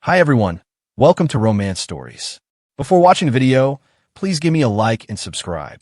Hi everyone, welcome to Romance Stories. Before watching the video, please give me a like and subscribe.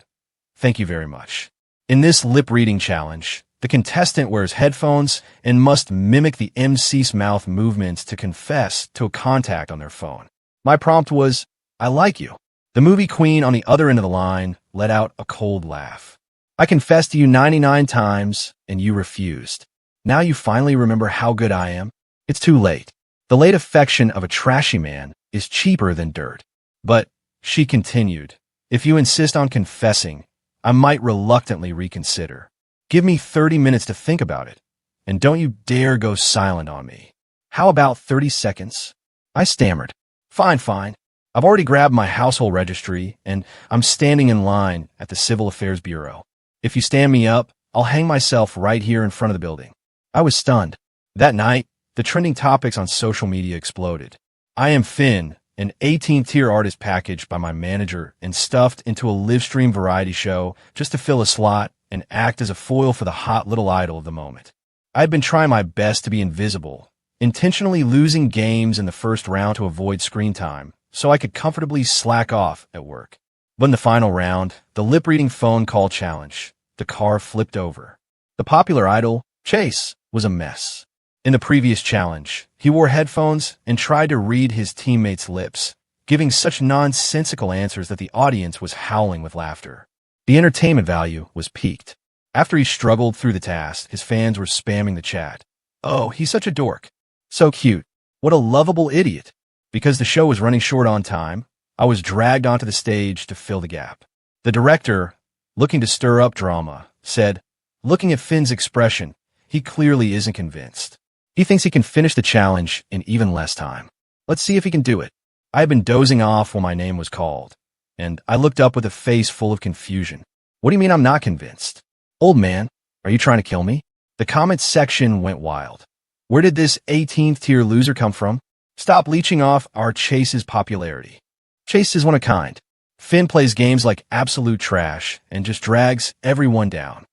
Thank you very much. In this lip reading challenge, the contestant wears headphones and must mimic the MC's mouth movements to confess to a contact on their phone. My prompt was, I like you. The movie queen on the other end of the line let out a cold laugh. I confessed to you 99 times and you refused. Now you finally remember how good I am? It's too late. The late affection of a trashy man is cheaper than dirt. But, she continued, if you insist on confessing, I might reluctantly reconsider. Give me 30 minutes to think about it, and don't you dare go silent on me. How about 30 seconds? I stammered. Fine. I've already grabbed my household registry, and I'm standing in line at the Civil Affairs Bureau. If you stand me up, I'll hang myself right here in front of the building. I was stunned. That night, the trending topics on social media exploded. I am Finn, an 18th tier artist packaged by my manager and stuffed into a live stream variety show just to fill a slot and act as a foil for the hot little idol of the moment. I had been trying my best to be invisible, intentionally losing games in the first round to avoid screen time so I could comfortably slack off at work. But in the final round, the lip-reading phone call challenge, the car flipped over. The popular idol, Chase, was a mess. In the previous challenge, he wore headphones and tried to read his teammates' lips, giving such nonsensical answers that the audience was howling with laughter. The entertainment value was peaked. After he struggled through the task, his fans were spamming the chat. Oh, he's such a dork. So cute. What a lovable idiot. Because the show was running short on time, I was dragged onto the stage to fill the gap. The director, looking to stir up drama, said, looking at Finn's expression, he clearly isn't convinced. He thinks he can finish the challenge in even less time. Let's see if he can do it. I had been dozing off when my name was called, and I looked up with a face full of confusion. What do you mean I'm not convinced? Old man, are you trying to kill me? The comments section went wild. Where did this 18th tier loser come from? Stop leeching off our Chase's popularity. Chase is one of a kind. Finn plays games like absolute trash and just drags everyone down.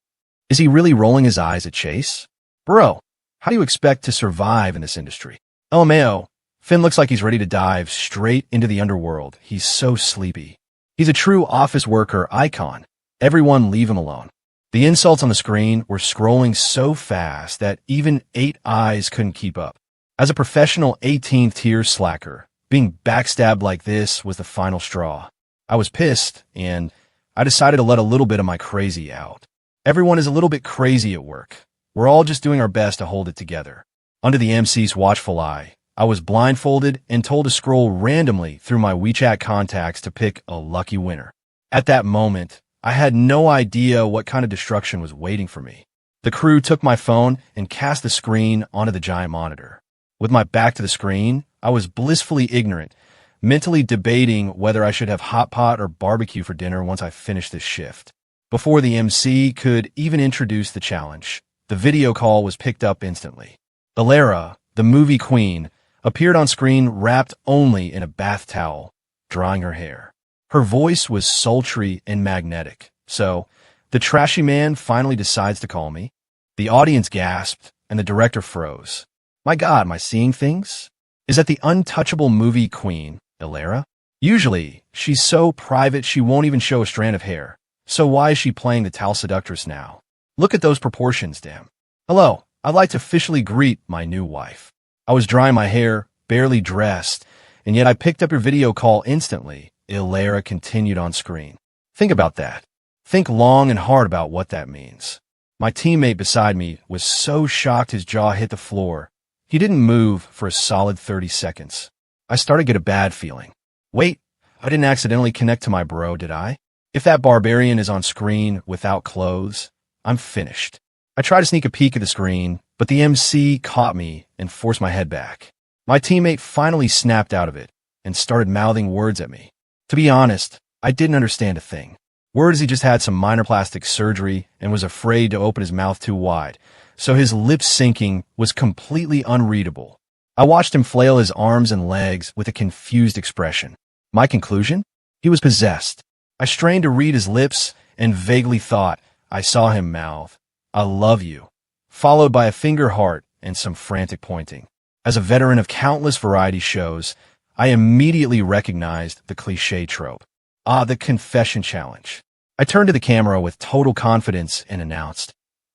Is he really rolling his eyes at Chase? Bro, how do you expect to survive in this industry? LMAO, Finn looks like he's ready to dive straight into the underworld. He's so sleepy. He's a true office worker icon. Everyone leave him alone. The insults on the screen were scrolling so fast that even 8 eyes couldn't keep up. As a professional 18th tier slacker, being backstabbed like this was the final straw. I was pissed, and I decided to let a little bit of my crazy out. Everyone is a little bit crazy at work. We're all just doing our best to hold it together. Under the MC's watchful eye, I was blindfolded and told to scroll randomly through my WeChat contacts to pick a lucky winner. At that moment, I had no idea what kind of destruction was waiting for me. The crew took my phone and cast the screen onto the giant monitor. With my back to the screen, I was blissfully ignorant, mentally debating whether I should have hot pot or barbecue for dinner once I finished this shift. Before the MC could even introduce the challenge, the video call was picked up instantly. Alara, the movie queen, appeared on screen wrapped only in a bath towel, drying her hair. Her voice was sultry and magnetic, so the trashy man finally decides to call me. The audience gasped, and the director froze. My God, am I seeing things? Is that the untouchable movie queen, Alara? Usually, she's so private she won't even show a strand of hair, so why is she playing the towel seductress now? Look at those proportions, damn. Hello, I'd like to officially greet my new wife. I was drying my hair, barely dressed, and yet I picked up your video call instantly. Alara continued on screen. Think about that. Think long and hard about what that means. My teammate beside me was so shocked his jaw hit the floor. He didn't move for a solid 30 seconds. I started to get a bad feeling. Wait, I didn't accidentally connect to my bro, did I? If that barbarian is on screen without clothes, I'm finished. I tried to sneak a peek at the screen, but the MC caught me and forced my head back. My teammate finally snapped out of it and started mouthing words at me. To be honest, I didn't understand a thing. Words he just had some minor plastic surgery and was afraid to open his mouth too wide, so his lip syncing was completely unreadable. I watched him flail his arms and legs with a confused expression. My conclusion? He was possessed. I strained to read his lips and vaguely thought I saw him mouth, I love you, followed by a finger heart and some frantic pointing. As a veteran of countless variety shows, I immediately recognized the cliché trope. Ah, the confession challenge. I turned to the camera with total confidence and announced,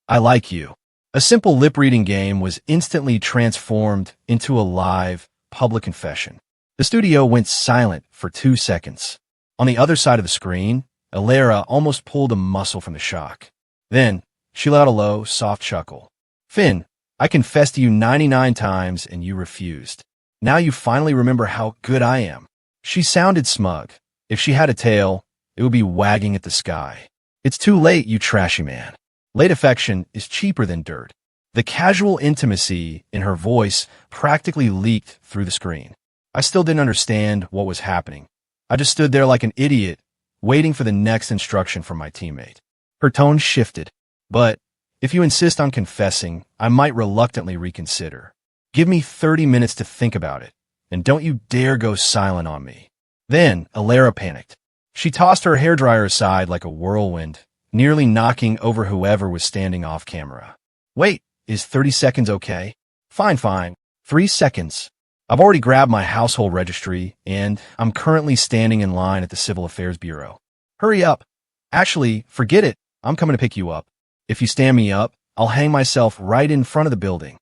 "I like you." A simple lip-reading game was instantly transformed into a live, public confession. The studio went silent for 2 seconds. On the other side of the screen, Alara almost pulled a muscle from the shock. Then, she let out a low, soft chuckle. "Finn, I confessed to you 99 times and you refused. Now you finally remember how good I am." She sounded smug. If she had a tail, it would be wagging at the sky. "It's too late, you trashy man. Late affection is cheaper than dirt." The casual intimacy in her voice practically leaked through the screen. I still didn't understand what was happening. I just stood there like an idiot, waiting for the next instruction from my teammate. Her tone shifted. "But if you insist on confessing, I might reluctantly reconsider. Give me 30 minutes to think about it, and don't you dare go silent on me." Then Alara panicked. She tossed her hairdryer aside like a whirlwind, nearly knocking over whoever was standing off camera. "Wait, is 30 seconds okay?" Fine. 3 seconds. I've already grabbed my household registry, and I'm currently standing in line at the Civil Affairs Bureau. Hurry up. Actually, forget it. I'm coming to pick you up. If you stand me up, I'll hang myself right in front of the building.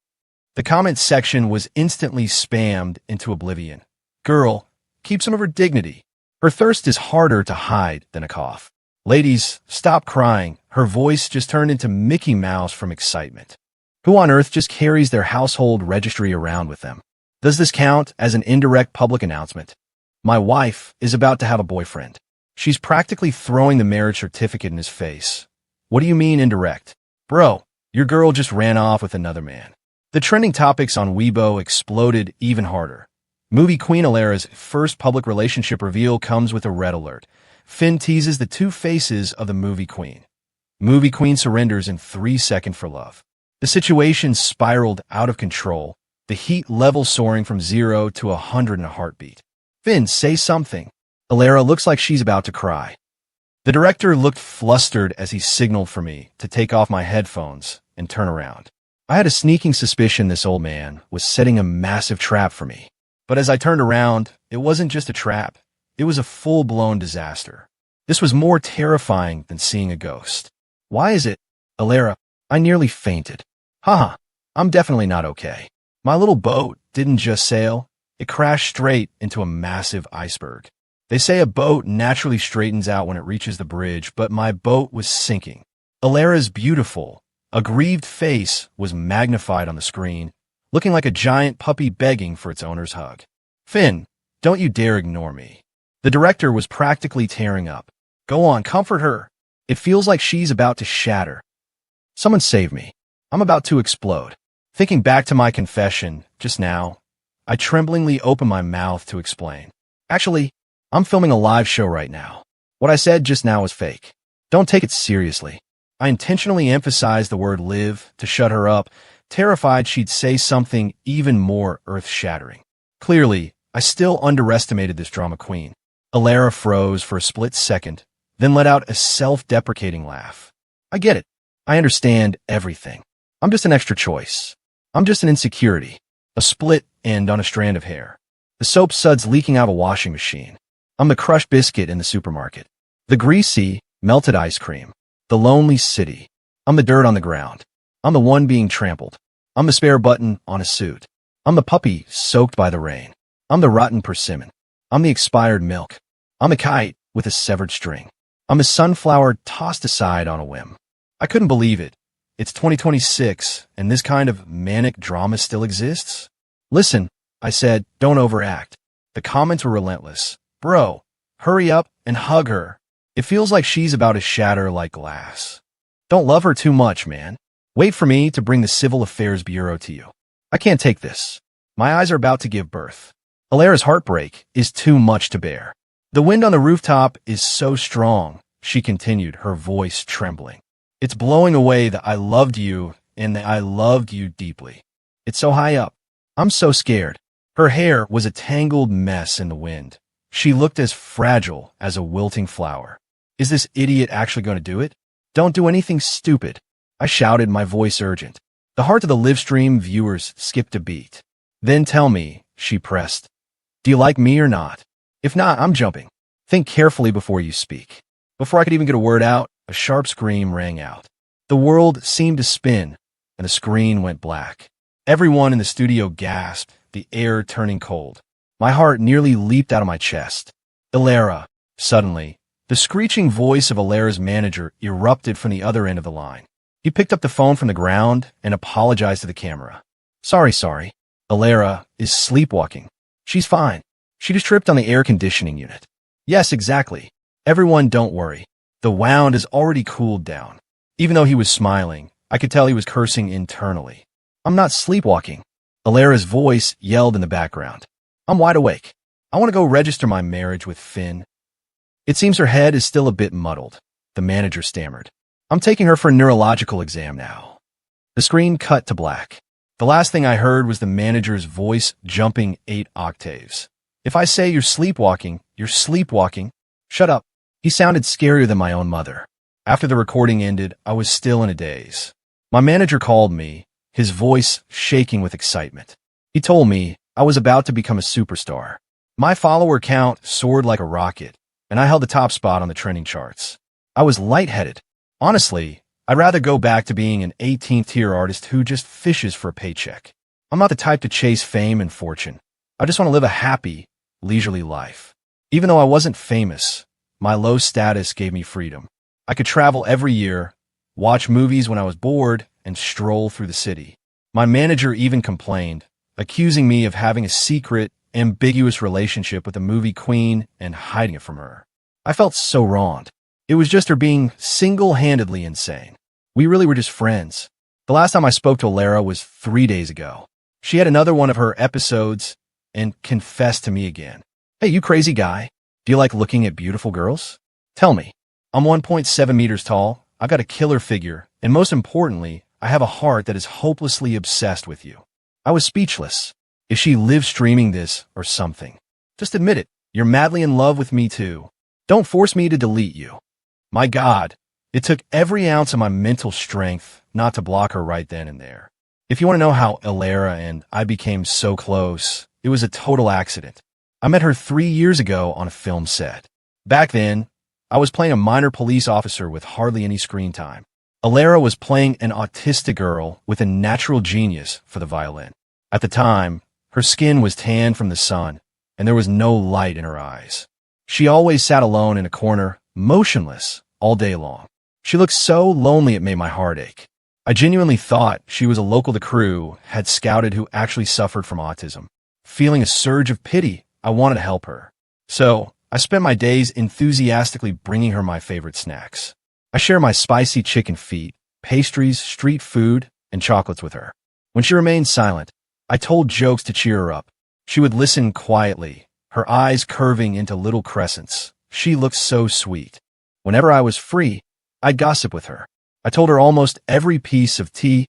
The comment section was instantly spammed into oblivion. "Girl, keep some of her dignity." Her thirst is harder to hide than a cough. "Ladies, stop crying." Her voice just turned into Mickey Mouse from excitement. Who on earth just carries their household registry around with them? Does this count as an indirect public announcement? My wife is about to have a boyfriend. She's practically throwing the marriage certificate in his face. "What do you mean indirect?" "Bro, your girl just ran off with another man." The trending topics on Weibo exploded even harder. Movie queen Alara's first public relationship reveal comes with a red alert. Finn teases the two faces of the movie queen. Movie queen surrenders in 3 seconds for love. The situation spiraled out of control, the heat level soaring from 0 to 100 in a heartbeat. "Finn, say something." Alara looks like she's about to cry. The director looked flustered as he signaled for me to take off my headphones and turn around. I had a sneaking suspicion this old man was setting a massive trap for me. But as I turned around, it wasn't just a trap. It was a full-blown disaster. This was more terrifying than seeing a ghost. "Why is it?" "Alara, I nearly fainted." "Haha, I'm definitely not okay. My little boat didn't just sail. It crashed straight into a massive iceberg. They say a boat naturally straightens out when it reaches the bridge, but my boat was sinking." Alara's beautiful, aggrieved face was magnified on the screen, looking like a giant puppy begging for its owner's hug. "Finn, don't you dare ignore me." The director was practically tearing up. "Go on, comfort her. It feels like she's about to shatter." "Someone save me. I'm about to explode." Thinking back to my confession just now, I tremblingly opened my mouth to explain. "Actually, I'm filming a live show right now. What I said just now is fake. Don't take it seriously." I intentionally emphasized the word live to shut her up, terrified she'd say something even more earth-shattering. Clearly, I still underestimated this drama queen. Alara froze for a split second, then let out a self-deprecating laugh. "I get it. I understand everything. I'm just an extra choice. I'm just an insecurity. A split end on a strand of hair. The soap suds leaking out of a washing machine. I'm the crushed biscuit in the supermarket. The greasy, melted ice cream. The lonely city. I'm the dirt on the ground. I'm the one being trampled. I'm the spare button on a suit. I'm the puppy soaked by the rain. I'm the rotten persimmon. I'm the expired milk. I'm the kite with a severed string. I'm the sunflower tossed aside on a whim." I couldn't believe it. It's 2026, and this kind of manic drama still exists? "Listen," I said, "don't overact." The comments were relentless. "Bro, hurry up and hug her. It feels like she's about to shatter like glass. Don't love her too much, man. Wait for me to bring the Civil Affairs Bureau to you. I can't take this. My eyes are about to give birth." Alara's heartbreak is too much to bear. "The wind on the rooftop is so strong," she continued, her voice trembling. "It's blowing away the I loved you and the I loved you deeply. It's so high up. I'm so scared." Her hair was a tangled mess in the wind. She looked as fragile as a wilting flower. "Is this idiot actually going to do it? Don't do anything stupid," I shouted, my voice urgent. The hearts of the live stream viewers skipped a beat. Then tell me, she pressed. Do you like me or not? If not, I'm jumping. Think carefully before you speak. Before I could even get a word out, a sharp scream rang out. The world seemed to spin, and the screen went black. Everyone in the studio gasped, the air turning cold. My heart nearly leaped out of my chest. Ilera. Suddenly, the screeching voice of Ilera's manager erupted from the other end of the line. He picked up the phone from the ground and apologized to the camera. Sorry. Ilera is sleepwalking. She's fine. She just tripped on the air conditioning unit. Yes, exactly. Everyone, don't worry. The wound has already cooled down. Even though he was smiling, I could tell he was cursing internally. I'm not sleepwalking. Ilera's voice yelled in the background. I'm wide awake. I want to go register my marriage with Finn. It seems her head is still a bit muddled, the manager stammered. I'm taking her for a neurological exam now. The screen cut to black. The last thing I heard was the manager's voice jumping 8 octaves. If I say you're sleepwalking, you're sleepwalking. Shut up. He sounded scarier than my own mother. After the recording ended, I was still in a daze. My manager called me, his voice shaking with excitement. He told me I was about to become a superstar. My follower count soared like a rocket, and I held the top spot on the trending charts. I was lightheaded. Honestly, I'd rather go back to being an 18th-tier artist who just fishes for a paycheck. I'm not the type to chase fame and fortune. I just want to live a happy, leisurely life. Even though I wasn't famous, my low status gave me freedom. I could travel every year, watch movies when I was bored, and stroll through the city. My manager even complained, accusing me of having a secret, ambiguous relationship with a movie queen and hiding it from her. I felt so wronged. It was just her being single-handedly insane. We really were just friends. The last time I spoke to Ilera was 3 days ago. She had another one of her episodes and confessed to me again. Hey, you crazy guy. Do you like looking at beautiful girls? Tell me. I'm 1.7 meters tall, I've got a killer figure, and most importantly, I have a heart that is hopelessly obsessed with you. I was speechless. Is she live streaming this or something? Just admit it. You're madly in love with me too. Don't force me to delete you. My God, it took every ounce of my mental strength not to block her right then and there. If you want to know how Ilera and I became so close, it was a total accident. I met her 3 years ago on a film set. Back then, I was playing a minor police officer with hardly any screen time. Ilera was playing an autistic girl with a natural genius for the violin. At the time, her skin was tan from the sun, and there was no light in her eyes. She always sat alone in a corner, motionless, all day long. She looked so lonely it made my heart ache. I genuinely thought she was a local the crew had scouted who actually suffered from autism. Feeling a surge of pity, I wanted to help her. So, I spent my days enthusiastically bringing her my favorite snacks. I share my spicy chicken feet, pastries, street food, and chocolates with her. When she remained silent, I told jokes to cheer her up. She would listen quietly, her eyes curving into little crescents. She looked so sweet. Whenever I was free, I'd gossip with her. I told her almost every piece of tea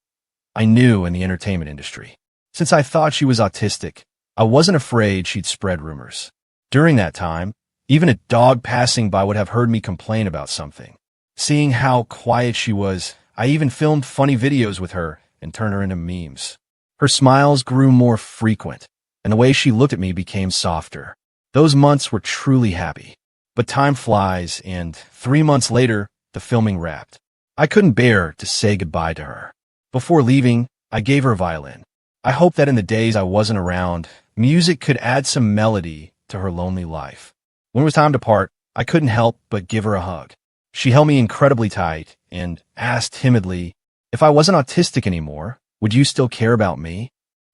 I knew in the entertainment industry. Since I thought she was autistic, I wasn't afraid she'd spread rumors. During that time, even a dog passing by would have heard me complain about something. Seeing how quiet she was, I even filmed funny videos with her and turned her into memes. Her smiles grew more frequent, and the way she looked at me became softer. Those months were truly happy. But time flies, and 3 months later, the filming wrapped. I couldn't bear to say goodbye to her. Before leaving, I gave her a violin. I hoped that in the days I wasn't around, music could add some melody to her lonely life. When it was time to part, I couldn't help but give her a hug. She held me incredibly tight and asked timidly, if I wasn't autistic anymore, would you still care about me?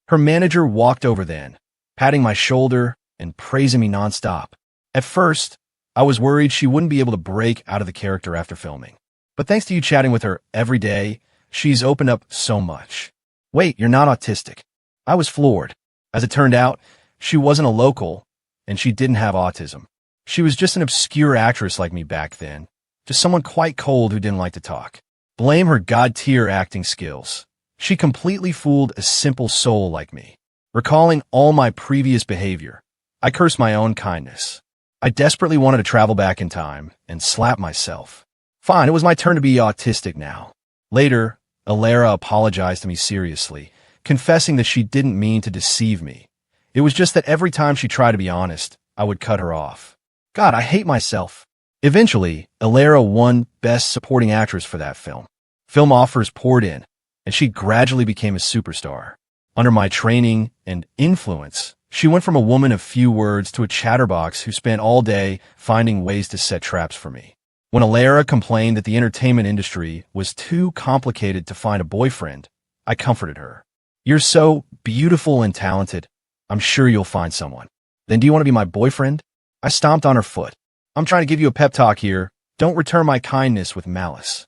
Her manager walked over then, patting my shoulder and praising me nonstop. At first, I was worried she wouldn't be able to break out of the character after filming. But thanks to you chatting with her every day, she's opened up so much. Wait, you're not autistic. I was floored. As it turned out, she wasn't a local, and she didn't have autism. She was just an obscure actress like me back then, just someone quite cold who didn't like to talk. Blame her god-tier acting skills. She completely fooled a simple soul like me. Recalling all my previous behavior, I cursed my own kindness. I desperately wanted to travel back in time and slap myself. Fine, it was my turn to be autistic now. Later, Ilera apologized to me seriously, confessing that she didn't mean to deceive me. It was just that every time she tried to be honest, I would cut her off. God, I hate myself. Eventually, Alara won Best Supporting Actress for that film. Film offers poured in, and she gradually became a superstar. Under my training and influence, she went from a woman of few words to a chatterbox who spent all day finding ways to set traps for me. When Alara complained that the entertainment industry was too complicated to find a boyfriend, I comforted her. You're so beautiful and talented. I'm sure you'll find someone. Then do you want to be my boyfriend? I stomped on her foot. I'm trying to give you a pep talk here. Don't return my kindness with malice.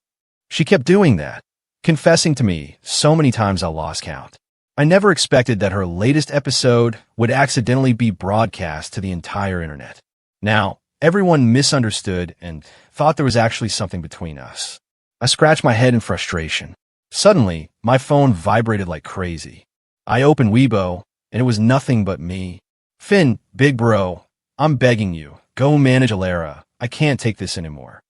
She kept doing that, confessing to me so many times I lost count. I never expected that her latest episode would accidentally be broadcast to the entire internet. Now, everyone misunderstood and thought there was actually something between us. I scratched my head in frustration. Suddenly, my phone vibrated like crazy. I opened Weibo, and it was nothing but me. Finn, big bro, I'm begging you, go manage Alara. I can't take this anymore.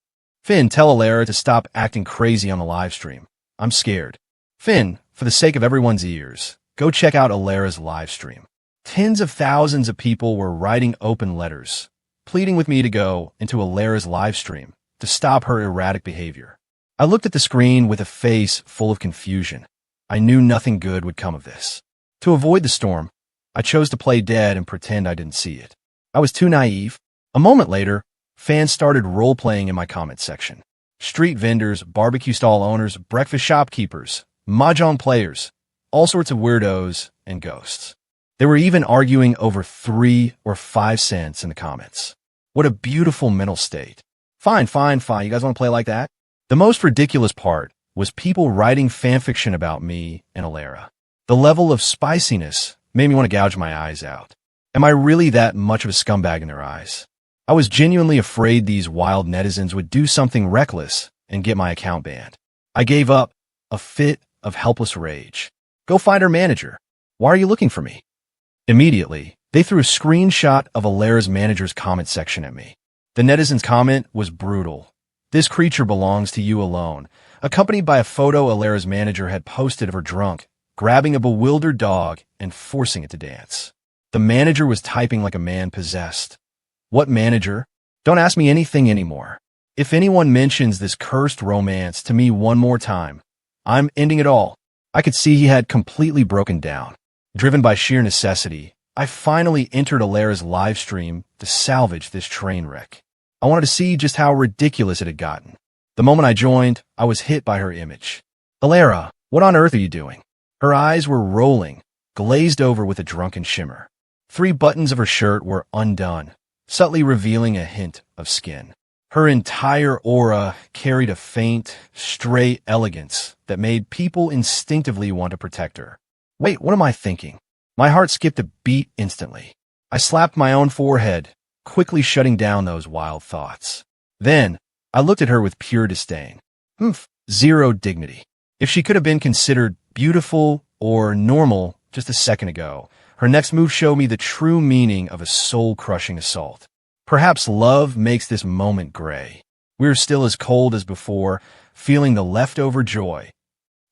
Finn, tell Alara to stop acting crazy on the live stream. I'm scared. Finn, for the sake of everyone's ears, go check out Alara's live stream. Tens of thousands of people were writing open letters, pleading with me to go into Alara's live stream to stop her erratic behavior. I looked at the screen with a face full of confusion. I knew nothing good would come of this. To avoid the storm, I chose to play dead and pretend I didn't see it. I was too naive. A moment later, fans started role-playing in my comment section. Street vendors, barbecue stall owners, breakfast shopkeepers, mahjong players, all sorts of weirdos and ghosts. They were even arguing over 3 or 5 cents in the comments. What a beautiful mental state. Fine. You guys want to play like that? The most ridiculous part was people writing fanfiction about me and Alara. The level of spiciness made me want to gouge my eyes out. Am I really that much of a scumbag in their eyes? I was genuinely afraid these wild netizens would do something reckless and get my account banned. I gave up, a fit of helpless rage. Go find her manager. Why are you looking for me? Immediately, they threw a screenshot of Alara's manager's comment section at me. The netizen's comment was brutal. This creature belongs to you alone, accompanied by a photo Alara's manager had posted of her drunk, grabbing a bewildered dog and forcing it to dance. The manager was typing like a man possessed. What manager? Don't ask me anything anymore. If anyone mentions this cursed romance to me one more time, I'm ending it all. I could see he had completely broken down. Driven by sheer necessity, I finally entered Alara's live stream to salvage this train wreck. I wanted to see just how ridiculous it had gotten. The moment I joined, I was hit by her image. Alara, what on earth are you doing? Her eyes were rolling, glazed over with a drunken shimmer. 3 buttons of her shirt were undone, subtly revealing a hint of skin. Her entire aura carried a faint, stray elegance that made people instinctively want to protect her. Wait, what am I thinking? My heart skipped a beat instantly. I slapped my own forehead, quickly shutting down those wild thoughts. Then, I looked at her with pure disdain. Zero dignity. If she could have been considered beautiful or normal just a second ago, her next move showed me the true meaning of a soul-crushing assault. Perhaps love makes this moment gray. We were still as cold as before, feeling the leftover joy.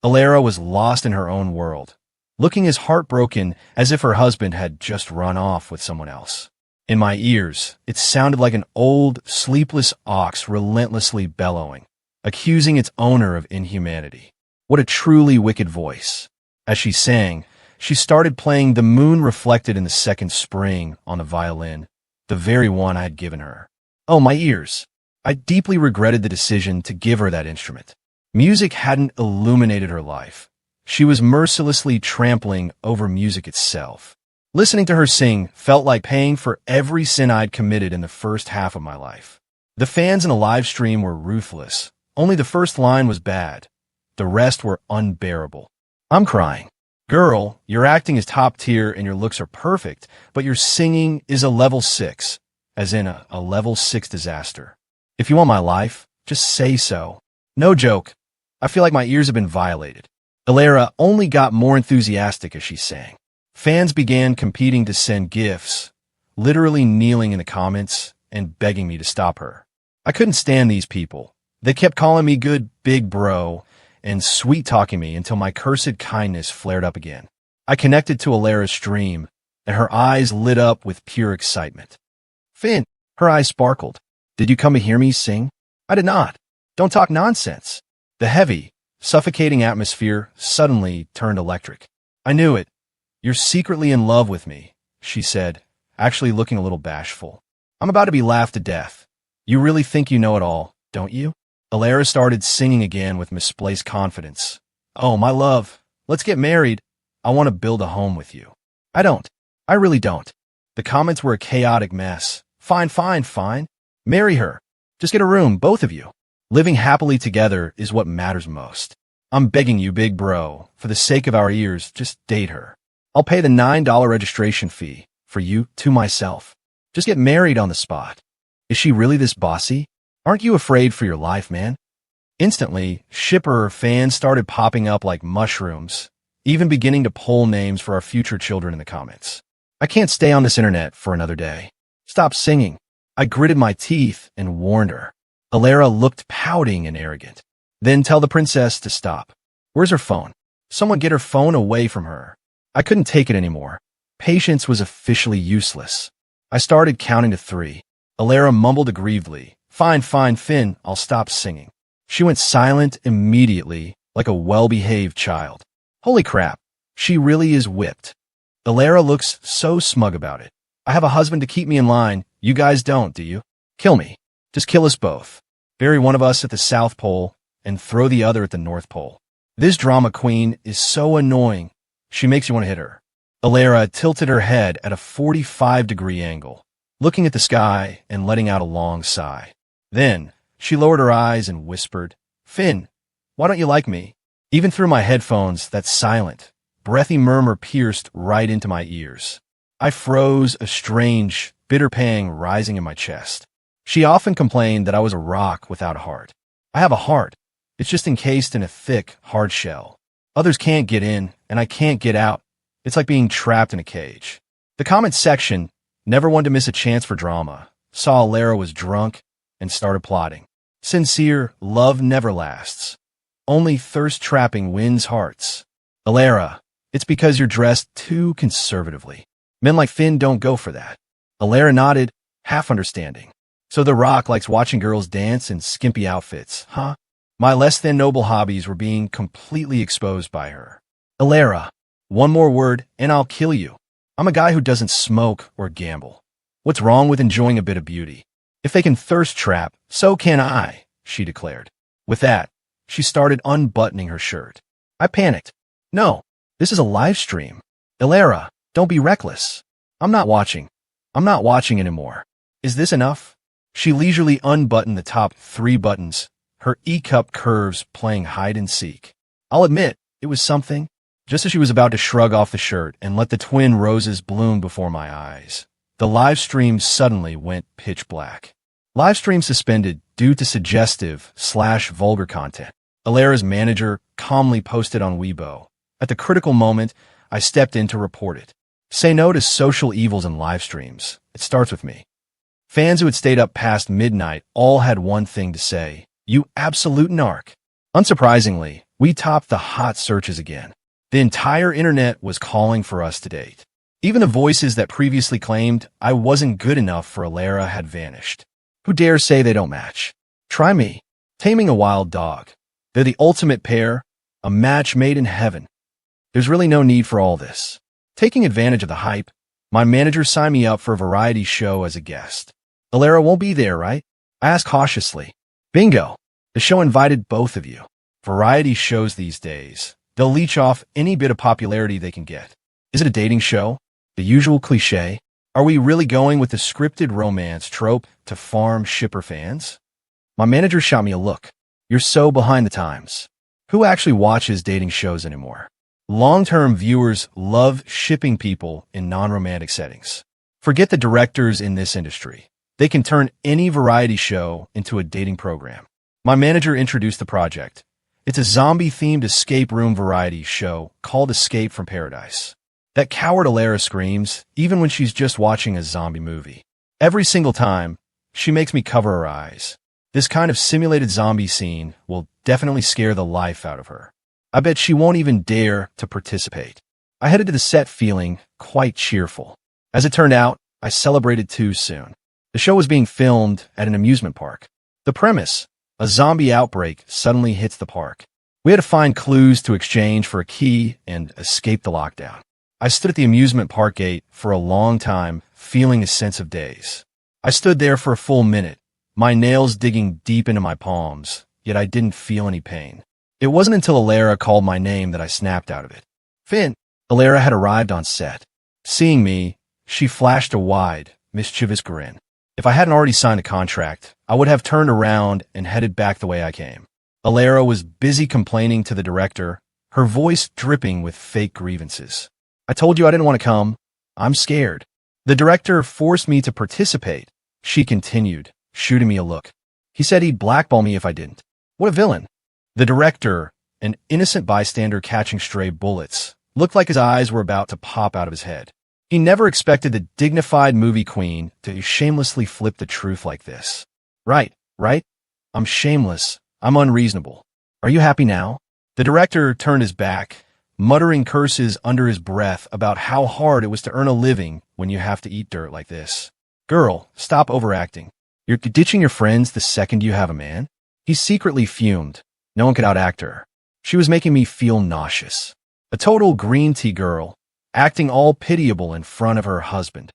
Alara was lost in her own world, looking as heartbroken as if her husband had just run off with someone else. In my ears, it sounded like an old, sleepless ox relentlessly bellowing, accusing its owner of inhumanity. What a truly wicked voice. As she sang, she started playing The Moon Reflected in the Second Spring on the violin, the very one I had given her. Oh, my ears. I deeply regretted the decision to give her that instrument. Music hadn't illuminated her life. She was mercilessly trampling over music itself. Listening to her sing felt like paying for every sin I'd committed in the first half of my life. The fans in the live stream were ruthless. Only the first line was bad. The rest were unbearable. I'm crying. Girl, your acting is top tier and your looks are perfect, but your singing is a level 6, as in a level 6 disaster. If you want my life, just say so. No joke. I feel like my ears have been violated. Alara only got more enthusiastic as she sang. Fans began competing to send gifts, literally kneeling in the comments and begging me to stop her. I couldn't stand these people. They kept calling me good big bro and sweet-talking me until my cursed kindness flared up again. I connected to Alara's stream, and her eyes lit up with pure excitement. Finn, her eyes sparkled. Did you come to hear me sing? I did not. Don't talk nonsense. The heavy, suffocating atmosphere suddenly turned electric. I knew it. You're secretly in love with me, she said, actually looking a little bashful. I'm about to be laughed to death. You really think you know it all, don't you? Alara started singing again with misplaced confidence. Oh, my love, let's get married. I want to build a home with you. I don't. I really don't. The comments were a chaotic mess. Fine, fine, fine. Marry her. Just get a room, both of you. Living happily together is what matters most. I'm begging you, big bro, for the sake of our ears, just date her. I'll pay the $9 registration fee for you to myself. Just get married on the spot. Is she really this bossy? Aren't you afraid for your life, man? Instantly, shipper fans started popping up like mushrooms, even beginning to poll names for our future children in the comments. I can't stay on this internet for another day. Stop singing. I gritted my teeth and warned her. Alara looked pouting and arrogant. Then tell the princess to stop. Where's her phone? Someone get her phone away from her. I couldn't take it anymore. Patience was officially useless. I started counting to 3. Alara mumbled aggrievedly. Fine, fine, Finn, I'll stop singing. She went silent immediately, like a well-behaved child. Holy crap, she really is whipped. Alara looks so smug about it. I have a husband to keep me in line. You guys don't, do you? Kill me. Just kill us both. Bury one of us at the South Pole and throw the other at the North Pole. This drama queen is so annoying. She makes you want to hit her. Alara tilted her head at a 45-degree angle, looking at the sky and letting out a long sigh. Then, she lowered her eyes and whispered, Finn, why don't you like me? Even through my headphones, that silent, breathy murmur pierced right into my ears. I froze, a strange, bitter pang rising in my chest. She often complained that I was a rock without a heart. I have a heart. It's just encased in a thick, hard shell. Others can't get in, and I can't get out. It's like being trapped in a cage. The comment section, never one to miss a chance for drama, saw Alara was drunk and started plotting. Sincere love never lasts. Only thirst-trapping wins hearts. Alara, it's because you're dressed too conservatively. Men like Finn don't go for that. Alara nodded, half understanding. So The Rock likes watching girls dance in skimpy outfits, huh? My less-than-noble hobbies were being completely exposed by her. Alara, one more word and I'll kill you. I'm a guy who doesn't smoke or gamble. What's wrong with enjoying a bit of beauty? If they can thirst trap, so can I, she declared. With that, she started unbuttoning her shirt. I panicked. No, this is a live stream. Alara, don't be reckless. I'm not watching. I'm not watching anymore. Is this enough? She leisurely unbuttoned the top 3 buttons, her E-cup curves playing hide-and-seek. I'll admit, it was something. Just as she was about to shrug off the shirt and let the twin roses bloom before my eyes, the live stream suddenly went pitch black. Live stream suspended due to suggestive/vulgar content. Alara's manager calmly posted on Weibo. At the critical moment, I stepped in to report it. Say no to social evils in live streams. It starts with me. Fans who had stayed up past midnight all had one thing to say. You absolute narc. Unsurprisingly, we topped the hot searches again. The entire internet was calling for us to date. Even the voices that previously claimed I wasn't good enough for Alara had vanished. Who dares say they don't match? Try me. Taming a wild dog. They're the ultimate pair, a match made in heaven. There's really no need for all this. Taking advantage of the hype, my manager signed me up for a variety show as a guest. Alara won't be there, right? I asked cautiously. Bingo. The show invited both of you. Variety shows these days, they'll leech off any bit of popularity they can get. Is it a dating show? The usual cliche? Are we really going with the scripted romance trope to farm shipper fans? My manager shot me a look. You're so behind the times. Who actually watches dating shows anymore? Long-term viewers love shipping people in non-romantic settings. Forget the directors in this industry. They can turn any variety show into a dating program. My manager introduced the project. It's a zombie-themed escape room variety show called Escape from Paradise. That coward Alara screams, even when she's just watching a zombie movie. Every single time, she makes me cover her eyes. This kind of simulated zombie scene will definitely scare the life out of her. I bet she won't even dare to participate. I headed to the set feeling quite cheerful. As it turned out, I celebrated too soon. The show was being filmed at an amusement park. The premise: a zombie outbreak suddenly hits the park. We had to find clues to exchange for a key and escape the lockdown. I stood at the amusement park gate for a long time, feeling a sense of daze. I stood there for a full minute, my nails digging deep into my palms, yet I didn't feel any pain. It wasn't until Alara called my name that I snapped out of it. Finn! Alara had arrived on set. Seeing me, she flashed a wide, mischievous grin. If I hadn't already signed a contract, I would have turned around and headed back the way I came. Alara was busy complaining to the director, her voice dripping with fake grievances. I told you I didn't want to come. I'm scared. The director forced me to participate, she continued, shooting me a look. He said he'd blackball me if I didn't. What a villain. The director, an innocent bystander catching stray bullets, looked like his eyes were about to pop out of his head. He never expected the dignified movie queen to shamelessly flip the truth like this. Right? I'm shameless. I'm unreasonable. Are you happy now? The director turned his back, muttering curses under his breath about how hard it was to earn a living when you have to eat dirt like this. Girl, stop overacting. You're ditching your friends the second you have a man? He secretly fumed. No one could outact her. She was making me feel nauseous. A total green tea girl, acting all pitiable in front of her husband.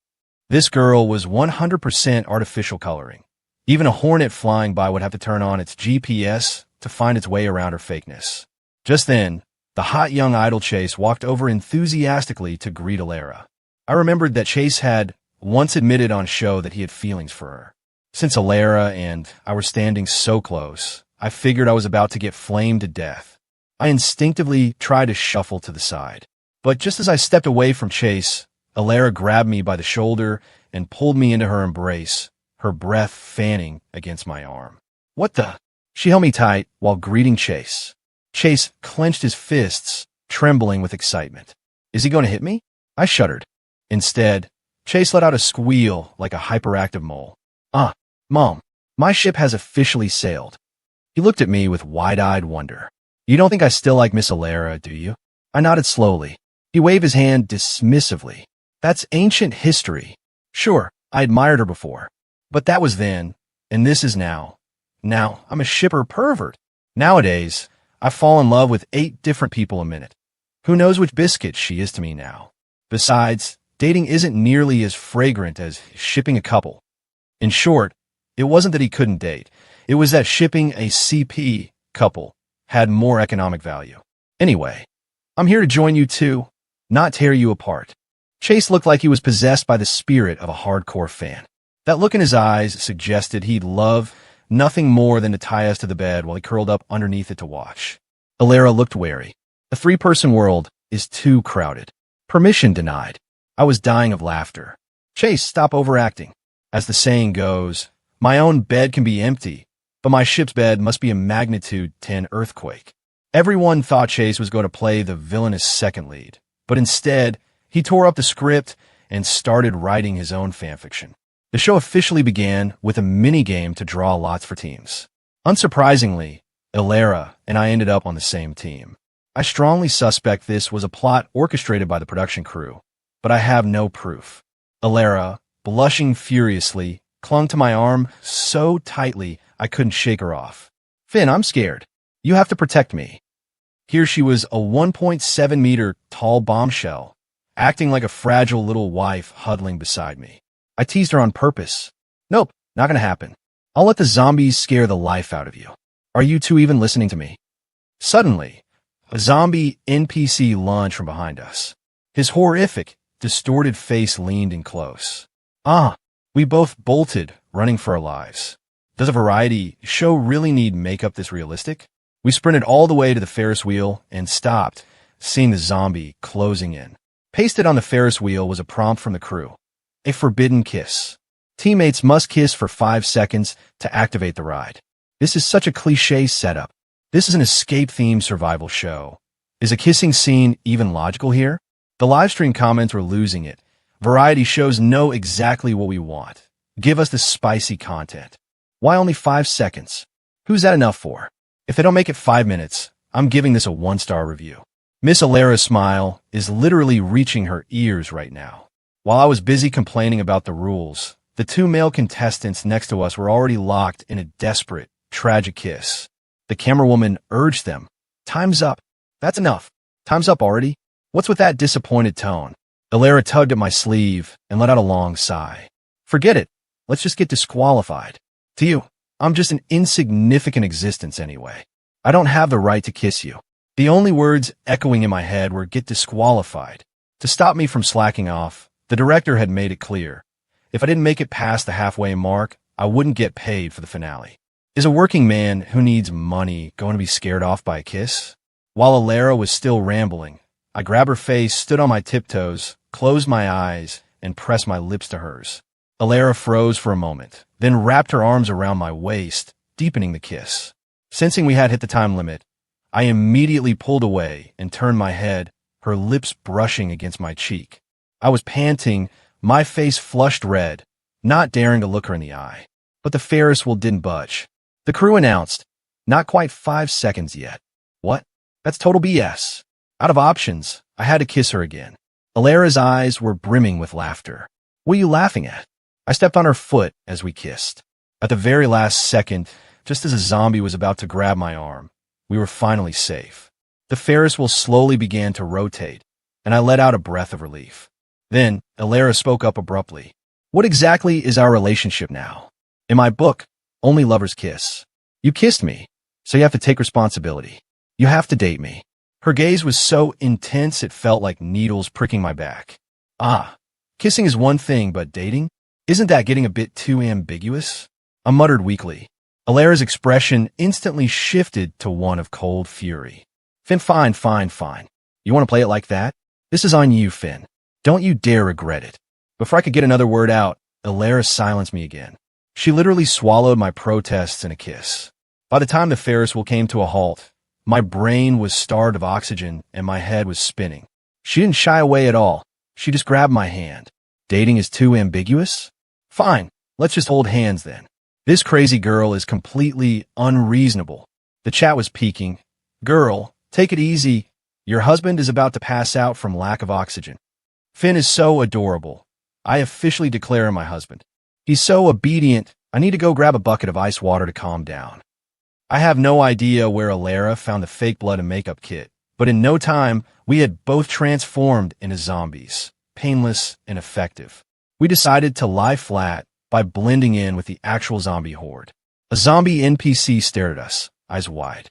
This girl was 100% artificial coloring. Even a hornet flying by would have to turn on its GPS to find its way around her fakeness. Just then, the hot young idol Chase walked over enthusiastically to greet Alara. I remembered that Chase had once admitted on show that he had feelings for her. Since Alara and I were standing so close, I figured I was about to get flamed to death. I instinctively tried to shuffle to the side. But just as I stepped away from Chase, Alara grabbed me by the shoulder and pulled me into her embrace, her breath fanning against my arm. What the? She held me tight while greeting Chase. Chase clenched his fists, trembling with excitement. Is he going to hit me? I shuddered. Instead, Chase let out a squeal like a hyperactive mole. Mom, my ship has officially sailed. He looked at me with wide-eyed wonder. You don't think I still like Miss Alara, do you? I nodded slowly. He waved his hand dismissively. That's ancient history. Sure, I admired her before. But that was then, and this is now. Now, I'm a shipper pervert. Nowadays, I fall in love with 8 different people a minute. Who knows which biscuit she is to me now? Besides, dating isn't nearly as fragrant as shipping a couple. In short, it wasn't that he couldn't date. It was that shipping a CP couple had more economic value. Anyway, I'm here to join you too, not tear you apart. Chase looked like he was possessed by the spirit of a hardcore fan. That look in his eyes suggested he'd love nothing more than to tie us to the bed while he curled up underneath it to watch. Alara looked wary. The 3-person world is too crowded. Permission denied. I was dying of laughter. Chase, stop overacting. As the saying goes, my own bed can be empty, but my ship's bed must be a magnitude 10 earthquake. Everyone thought Chase was going to play the villainous second lead, but instead, he tore up the script and started writing his own fanfiction. The show officially began with a mini-game to draw lots for teams. Unsurprisingly, Alara and I ended up on the same team. I strongly suspect this was a plot orchestrated by the production crew, but I have no proof. Alara, blushing furiously, clung to my arm so tightly I couldn't shake her off. Finn, I'm scared. You have to protect me. Here she was, a 1.7-meter tall bombshell, acting like a fragile little wife huddling beside me. I teased her on purpose. Nope, not gonna happen. I'll let the zombies scare the life out of you. Are you two even listening to me? Suddenly, a zombie NPC lunged from behind us. His horrific, distorted face leaned in close. We both bolted, running for our lives. Does a variety show really need makeup this realistic? We sprinted all the way to the Ferris wheel and stopped, seeing the zombie closing in. Pasted on the Ferris wheel was a prompt from the crew. A forbidden kiss. Teammates must kiss for 5 seconds to activate the ride. This is such a cliché setup. This is an escape-themed survival show. Is a kissing scene even logical here? The livestream comments were losing it. Variety shows know exactly what we want. Give us the spicy content. Why only 5 seconds? Who's that enough for? If they don't make it 5 minutes, I'm giving this a 1-star review. Miss Alara's smile is literally reaching her ears right now. While I was busy complaining about the rules, the two male contestants next to us were already locked in a desperate, tragic kiss. The camerawoman urged them, "Time's up. That's enough. Time's up already. What's with that disappointed tone?" Alara tugged at my sleeve and let out a long sigh. "Forget it. Let's just get disqualified. To you, I'm just an insignificant existence anyway. I don't have the right to kiss you." The only words echoing in my head were "get disqualified." To stop me from slacking off, the director had made it clear. If I didn't make it past the halfway mark, I wouldn't get paid for the finale. Is a working man who needs money going to be scared off by a kiss? While Alara was still rambling, I grabbed her face, stood on my tiptoes, closed my eyes, and pressed my lips to hers. Alara froze for a moment, then wrapped her arms around my waist, deepening the kiss. Sensing we had hit the time limit, I immediately pulled away and turned my head, her lips brushing against my cheek. I was panting, my face flushed red, not daring to look her in the eye. But the Ferris wheel didn't budge. The crew announced, "Not quite 5 seconds yet." What? That's total BS. Out of options, I had to kiss her again. Alara's eyes were brimming with laughter. "What are you laughing at?" I stepped on her foot as we kissed. At the very last second, just as a zombie was about to grab my arm, we were finally safe. The Ferris wheel slowly began to rotate, and I let out a breath of relief. Then, Alara spoke up abruptly. "What exactly is our relationship now? In my book, only lovers kiss. You kissed me, so you have to take responsibility. You have to date me." Her gaze was so intense it felt like needles pricking my back. Kissing is one thing, but dating? Isn't that getting a bit too ambiguous? I muttered weakly. Alara's expression instantly shifted to one of cold fury. Fine. You want to play it like that? This is on you, Finn. Don't you dare regret it." Before I could get another word out, Alara silenced me again. She literally swallowed my protests in a kiss. By the time the Ferris wheel came to a halt, my brain was starved of oxygen and my head was spinning. She didn't shy away at all. She just grabbed my hand. Dating is too ambiguous? Fine, let's just hold hands then. This crazy girl is completely unreasonable. The chat was peaking. "Girl, take it easy. Your husband is about to pass out from lack of oxygen." "Finn is so adorable. I officially declare him my husband. He's so obedient, I need to go grab a bucket of ice water to calm down." I have no idea where Alara found the fake blood and makeup kit, but in no time, we had both transformed into zombies, painless and effective. We decided to lie flat by blending in with the actual zombie horde. A zombie NPC stared at us, eyes wide.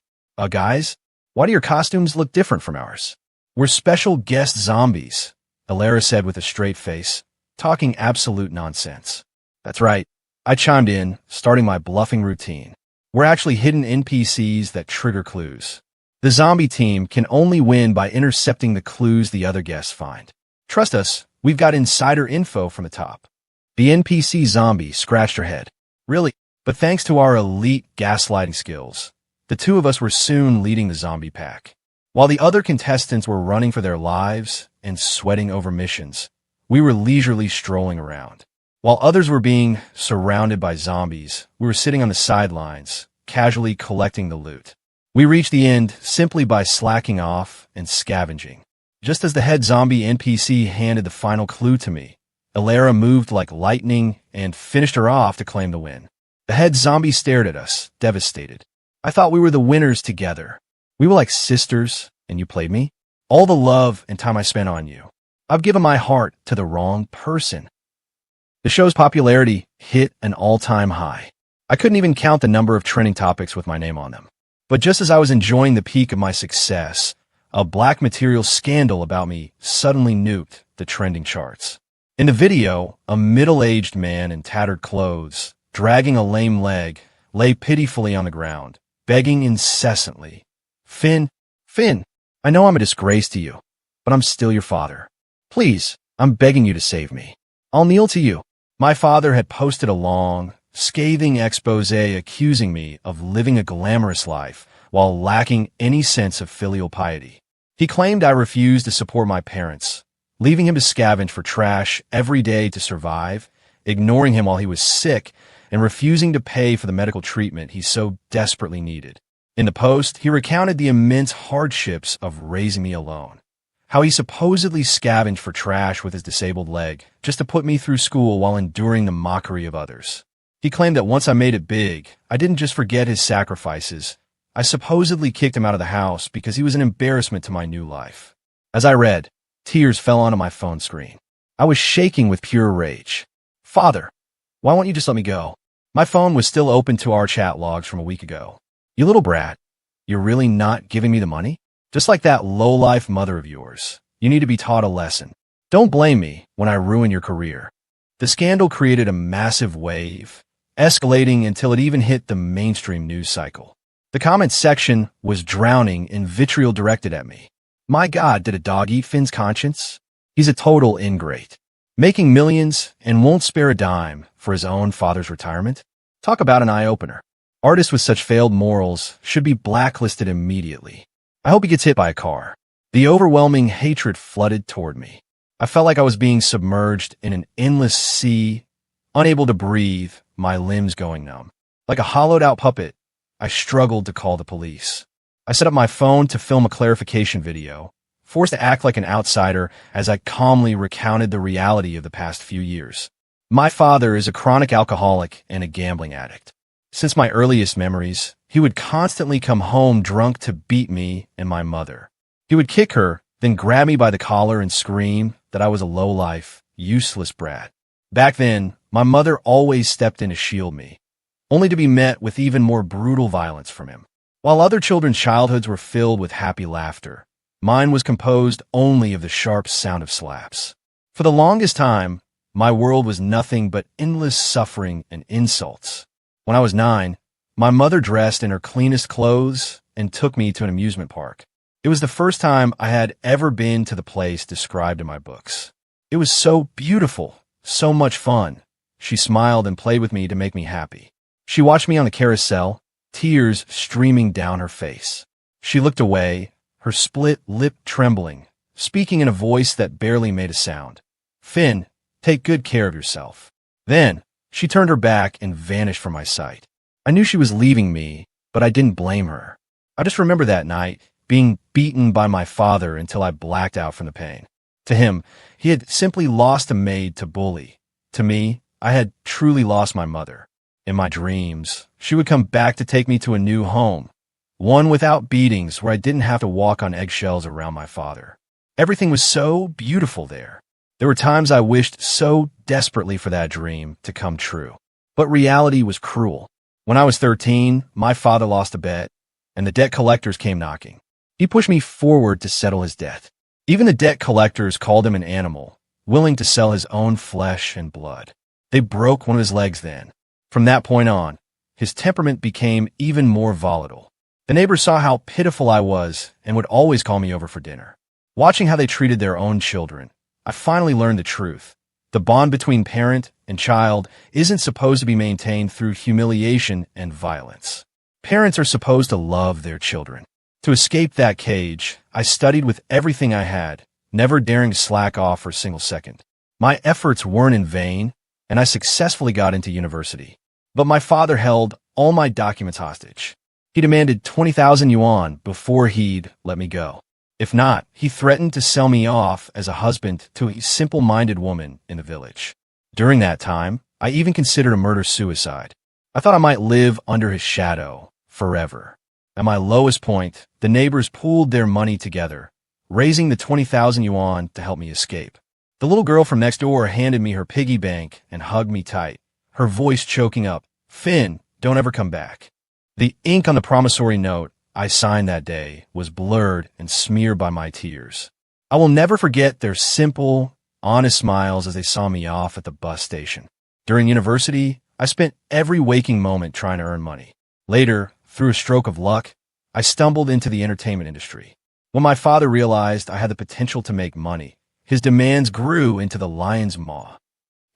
Guys, why do your costumes look different from ours?" "We're special guest zombies," Alara said with a straight face, talking absolute nonsense. "That's right," I chimed in, starting my bluffing routine. "We're actually hidden NPCs that trigger clues. The zombie team can only win by intercepting the clues the other guests find. Trust us, we've got insider info from the top." The NPC zombie scratched her head. "Really? But thanks to our elite gaslighting skills, the two of us were soon leading the zombie pack. While the other contestants were running for their lives and sweating over missions, we were leisurely strolling around. While others were being surrounded by zombies, we were sitting on the sidelines, casually collecting the loot. We reached the end simply by slacking off and scavenging. Just as the head zombie NPC handed the final clue to me, Alara moved like lightning and finished her off to claim the win. The head zombie stared at us, devastated. "I thought we were the winners together. We were like sisters, and you played me? All the love and time I spent on you. I've given my heart to the wrong person." The show's popularity hit an all-time high. I couldn't even count the number of trending topics with my name on them. But just as I was enjoying the peak of my success, a black material scandal about me suddenly nuked the trending charts. In the video, a middle-aged man in tattered clothes, dragging a lame leg, lay pitifully on the ground, begging incessantly. Finn, I know I'm a disgrace to you, but I'm still your father. Please, I'm begging you to save me. I'll kneel to you." My father had posted a long, scathing expose accusing me of living a glamorous life while lacking any sense of filial piety. He claimed I refused to support my parents, leaving him to scavenge for trash every day to survive, ignoring him while he was sick, and refusing to pay for the medical treatment he so desperately needed. In the post, he recounted the immense hardships of raising me alone. How he supposedly scavenged for trash with his disabled leg just to put me through school while enduring the mockery of others. He claimed that once I made it big, I didn't just forget his sacrifices. I supposedly kicked him out of the house because he was an embarrassment to my new life. As I read, tears fell onto my phone screen. I was shaking with pure rage. Father, why won't you just let me go? My phone was still open to our chat logs from a week ago. You little brat, you're really not giving me the money? Just like that low-life mother of yours, you need to be taught a lesson. Don't blame me when I ruin your career. The scandal created a massive wave, escalating until it even hit the mainstream news cycle. The comments section was drowning in vitriol directed at me. My God, did a dog eat Finn's conscience? He's a total ingrate, making millions and won't spare a dime for his own father's retirement. Talk about an eye-opener. Artists with such failed morals should be blacklisted immediately. I hope he gets hit by a car. The overwhelming hatred flooded toward me. I felt like I was being submerged in an endless sea, unable to breathe, my limbs going numb. Like a hollowed-out puppet, I struggled to call the police. I set up my phone to film a clarification video, forced to act like an outsider as I calmly recounted the reality of the past few years. My father is a chronic alcoholic and a gambling addict. Since my earliest memories, he would constantly come home drunk to beat me and my mother. He would kick her, then grab me by the collar and scream that I was a low-life, useless brat. Back then, my mother always stepped in to shield me, only to be met with even more brutal violence from him. While other children's childhoods were filled with happy laughter, mine was composed only of the sharp sound of slaps. For the longest time, my world was nothing but endless suffering and insults. When I was 9, my mother dressed in her cleanest clothes and took me to an amusement park. It was the first time I had ever been to the place described in my books. It was so beautiful, so much fun. She smiled and played with me to make me happy. She watched me on the carousel, tears streaming down her face. She looked away, her split lip trembling, speaking in a voice that barely made a sound. Finn, take good care of yourself. Then, she turned her back and vanished from my sight. I knew she was leaving me, but I didn't blame her. I just remember that night, being beaten by my father until I blacked out from the pain. To him, he had simply lost a maid to bully. To me, I had truly lost my mother. In my dreams, she would come back to take me to a new home, one without beatings where I didn't have to walk on eggshells around my father. Everything was so beautiful there. There were times I wished so desperately for that dream to come true. But reality was cruel. When I was 13, my father lost a bet, and the debt collectors came knocking. He pushed me forward to settle his debt. Even the debt collectors called him an animal, willing to sell his own flesh and blood. They broke one of his legs then. From that point on, his temperament became even more volatile. The neighbors saw how pitiful I was and would always call me over for dinner. Watching how they treated their own children, I finally learned the truth. The bond between parent and child isn't supposed to be maintained through humiliation and violence. Parents are supposed to love their children. To escape that cage, I studied with everything I had, never daring to slack off for a single second. My efforts weren't in vain, and I successfully got into university. But my father held all my documents hostage. He demanded 20,000 yuan before he'd let me go. If not, he threatened to sell me off as a husband to a simple-minded woman in the village. During that time, I even considered a murder-suicide. I thought I might live under his shadow forever. At my lowest point, the neighbors pooled their money together, raising the 20,000 yuan to help me escape. The little girl from next door handed me her piggy bank and hugged me tight, her voice choking up, "Finn, don't ever come back." The ink on the promissory note I signed that day was blurred and smeared by my tears. I will never forget their simple, honest smiles as they saw me off at the bus station. During university, I spent every waking moment trying to earn money. Later, through a stroke of luck, I stumbled into the entertainment industry. When my father realized I had the potential to make money, his demands grew into the lion's maw.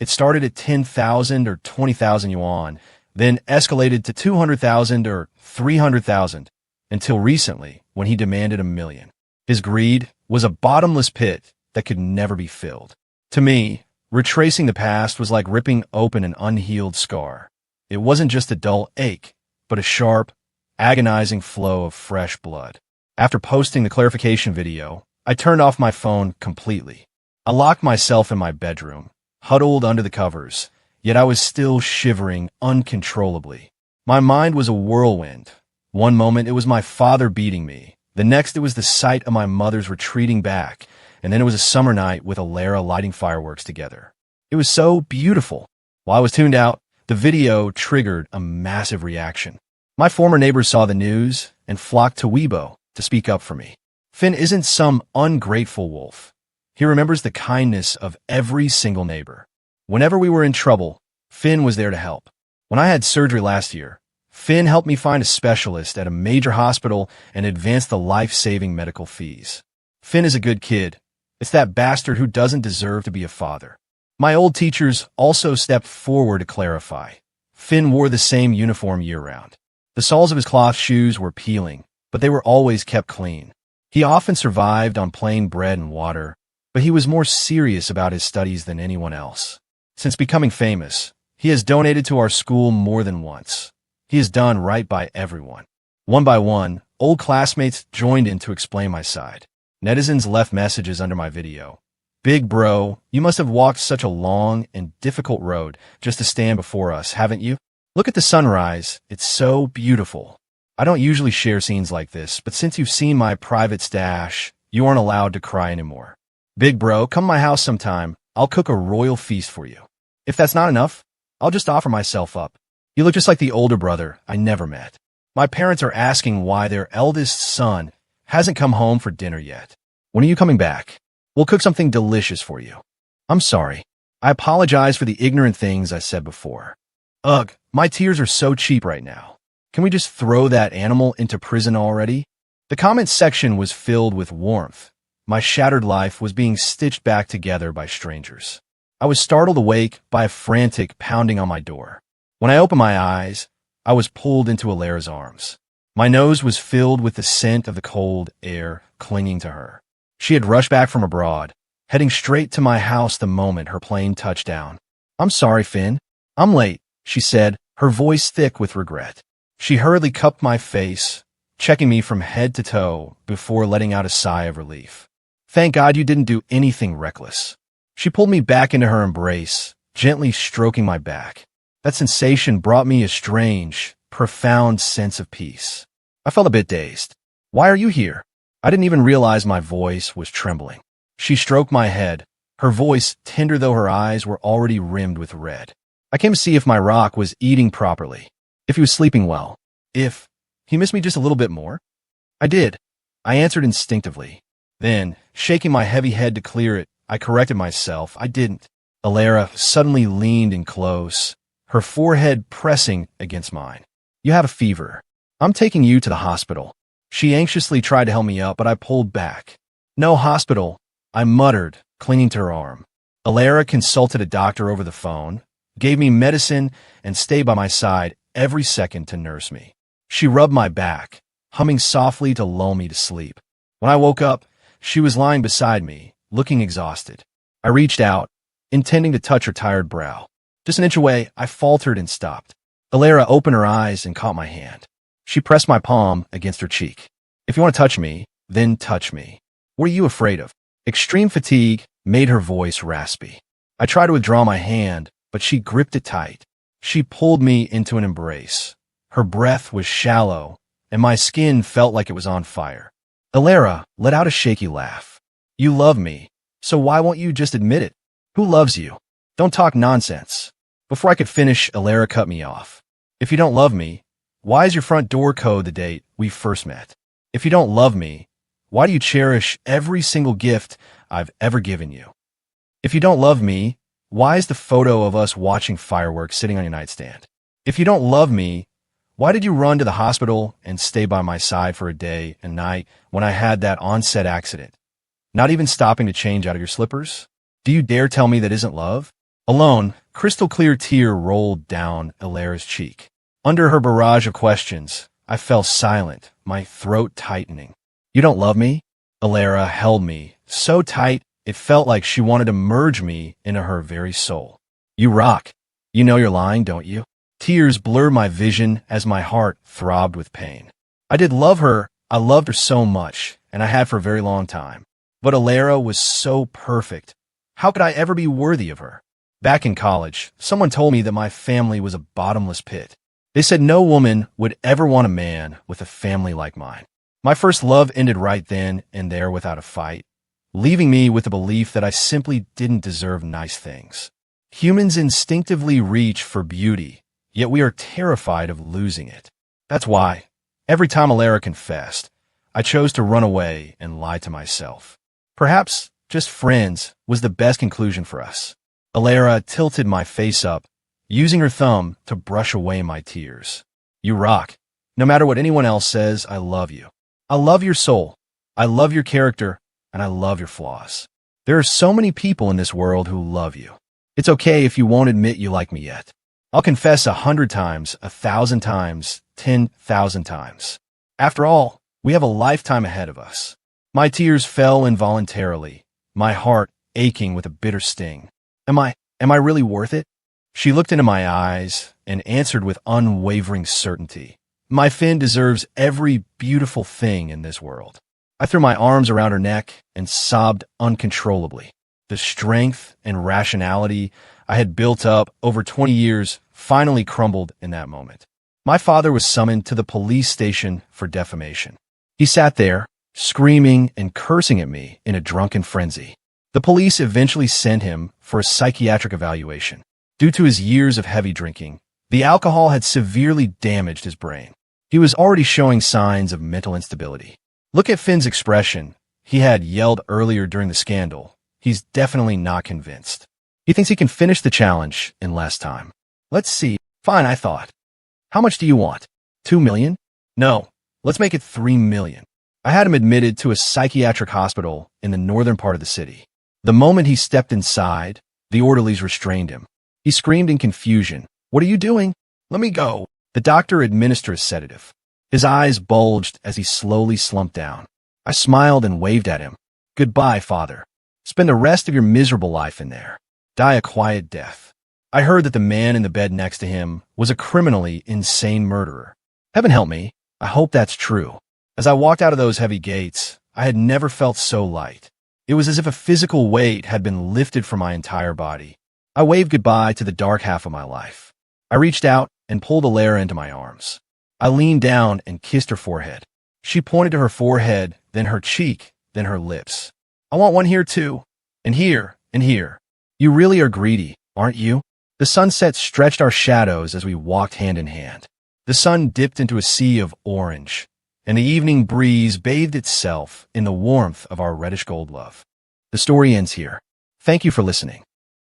It started at 10,000 or 20,000 yuan, then escalated to 200,000 or 300,000, until recently when he demanded 1,000,000. His greed was a bottomless pit that could never be filled. To me, retracing the past was like ripping open an unhealed scar. It wasn't just a dull ache, but a sharp, agonizing flow of fresh blood. After posting the clarification video, I turned off my phone completely. I locked myself in my bedroom, huddled under the covers, yet I was still shivering uncontrollably. My mind was a whirlwind. One moment it was my father beating me, the next it was the sight of my mother's retreating back, and then it was a summer night with Alara lighting fireworks together. It was so beautiful. While I was tuned out, the video triggered a massive reaction. My former neighbors saw the news and flocked to Weibo to speak up for me. Finn isn't some ungrateful wolf. He remembers the kindness of every single neighbor. Whenever we were in trouble, Finn was there to help. When I had surgery last year, Finn helped me find a specialist at a major hospital and advance the life-saving medical fees. Finn is a good kid. It's that bastard who doesn't deserve to be a father. My old teachers also stepped forward to clarify. Finn wore the same uniform year-round. The soles of his cloth shoes were peeling, but they were always kept clean. He often survived on plain bread and water, but he was more serious about his studies than anyone else. Since becoming famous, he has donated to our school more than once. He has done right by everyone. One by one, old classmates joined in to explain my side. Netizens left messages under my video. Big bro, you must have walked such a long and difficult road just to stand before us, haven't you? Look at the sunrise. It's so beautiful. I don't usually share scenes like this, but since you've seen my private stash, you aren't allowed to cry anymore. Big bro, come to my house sometime. I'll cook a royal feast for you. If that's not enough, I'll just offer myself up. You look just like the older brother I never met. My parents are asking why their eldest son hasn't come home for dinner yet. When are you coming back? We'll cook something delicious for you. I'm sorry. I apologize for the ignorant things I said before. Ugh, my tears are so cheap right now. Can we just throw that animal into prison already? The comment section was filled with warmth. My shattered life was being stitched back together by strangers. I was startled awake by a frantic pounding on my door. When I opened my eyes, I was pulled into Alara's arms. My nose was filled with the scent of the cold air clinging to her. She had rushed back from abroad, heading straight to my house the moment her plane touched down. I'm sorry, Finn. I'm late, she said, her voice thick with regret. She hurriedly cupped my face, checking me from head to toe before letting out a sigh of relief. Thank God you didn't do anything reckless. She pulled me back into her embrace, gently stroking my back. That sensation brought me a strange, profound sense of peace. I felt a bit dazed. Why are you here? I didn't even realize my voice was trembling. She stroked my head, her voice tender though her eyes were already rimmed with red. I came to see if my rock was eating properly, if he was sleeping well, if he missed me just a little bit more. I did. I answered instinctively. Then, shaking my heavy head to clear it, I corrected myself. I didn't. Alara suddenly leaned in close, her forehead pressing against mine. You have a fever. I'm taking you to the hospital. She anxiously tried to help me up, but I pulled back. No hospital, I muttered, clinging to her arm. Alara consulted a doctor over the phone, gave me medicine, and stayed by my side every second to nurse me. She rubbed my back, humming softly to lull me to sleep. When I woke up, she was lying beside me, looking exhausted. I reached out, intending to touch her tired brow. Just an inch away, I faltered and stopped. Alara opened her eyes and caught my hand. She pressed my palm against her cheek. If you want to touch me, then touch me. What are you afraid of? Extreme fatigue made her voice raspy. I tried to withdraw my hand, but she gripped it tight. She pulled me into an embrace. Her breath was shallow, and my skin felt like it was on fire. Alara let out a shaky laugh. You love me, so why won't you just admit it? Who loves you? Don't talk nonsense. Before I could finish, Alara cut me off. If you don't love me, why is your front door code the date we first met? If you don't love me, why do you cherish every single gift I've ever given you? If you don't love me, why is the photo of us watching fireworks sitting on your nightstand? If you don't love me, why did you run to the hospital and stay by my side for a day and night when I had that on-set accident? Not even stopping to change out of your slippers? Do you dare tell me that isn't love? Alone, crystal-clear tear rolled down Alara's cheek. Under her barrage of questions, I fell silent, my throat tightening. You don't love me? Alara held me, so tight it felt like she wanted to merge me into her very soul. You rock. You know you're lying, don't you? Tears blurred my vision as my heart throbbed with pain. I did love her. I loved her so much, and I had for a very long time. But Alara was so perfect. How could I ever be worthy of her? Back in college, someone told me that my family was a bottomless pit. They said no woman would ever want a man with a family like mine. My first love ended right then and there without a fight, leaving me with the belief that I simply didn't deserve nice things. Humans instinctively reach for beauty, yet we are terrified of losing it. That's why, every time Alara confessed, I chose to run away and lie to myself. Perhaps just friends was the best conclusion for us. Alara tilted my face up, using her thumb to brush away my tears. You rock. No matter what anyone else says, I love you. I love your soul. I love your character, and I love your flaws. There are so many people in this world who love you. It's okay if you won't admit you like me yet. I'll confess 100 times, 1,000 times, 10,000 times. After all, we have a lifetime ahead of us. My tears fell involuntarily, my heart aching with a bitter sting. Am I really worth it? She looked into my eyes and answered with unwavering certainty. My Finn deserves every beautiful thing in this world. I threw my arms around her neck and sobbed uncontrollably. The strength and rationality I had built up over 20 years finally crumbled in that moment. My father was summoned to the police station for defamation. He sat there, screaming and cursing at me in a drunken frenzy. The police eventually sent him for a psychiatric evaluation. Due to his years of heavy drinking, the alcohol had severely damaged his brain. He was already showing signs of mental instability. Look at Finn's expression. He had yelled earlier during the scandal. He's definitely not convinced. He thinks he can finish the challenge in less time. Let's see. Fine, I thought. How much do you want? 2 million? No, let's make it 3 million. I had him admitted to a psychiatric hospital in the northern part of the city. The moment he stepped inside, the orderlies restrained him. He screamed in confusion. What are you doing? Let me go. The doctor administered a sedative. His eyes bulged as he slowly slumped down. I smiled and waved at him. Goodbye, father. Spend the rest of your miserable life in there. Die a quiet death. I heard that the man in the bed next to him was a criminally insane murderer. Heaven help me. I hope that's true. As I walked out of those heavy gates, I had never felt so light. It was as if a physical weight had been lifted from my entire body. I waved goodbye to the dark half of my life. I reached out and pulled Alara into my arms. I leaned down and kissed her forehead. She pointed to her forehead, then her cheek, then her lips. I want one here too. And here, and here. You really are greedy, aren't you? The sunset stretched our shadows as we walked hand in hand. The sun dipped into a sea of orange, and the evening breeze bathed itself in the warmth of our reddish gold love. The story ends here. Thank you for listening.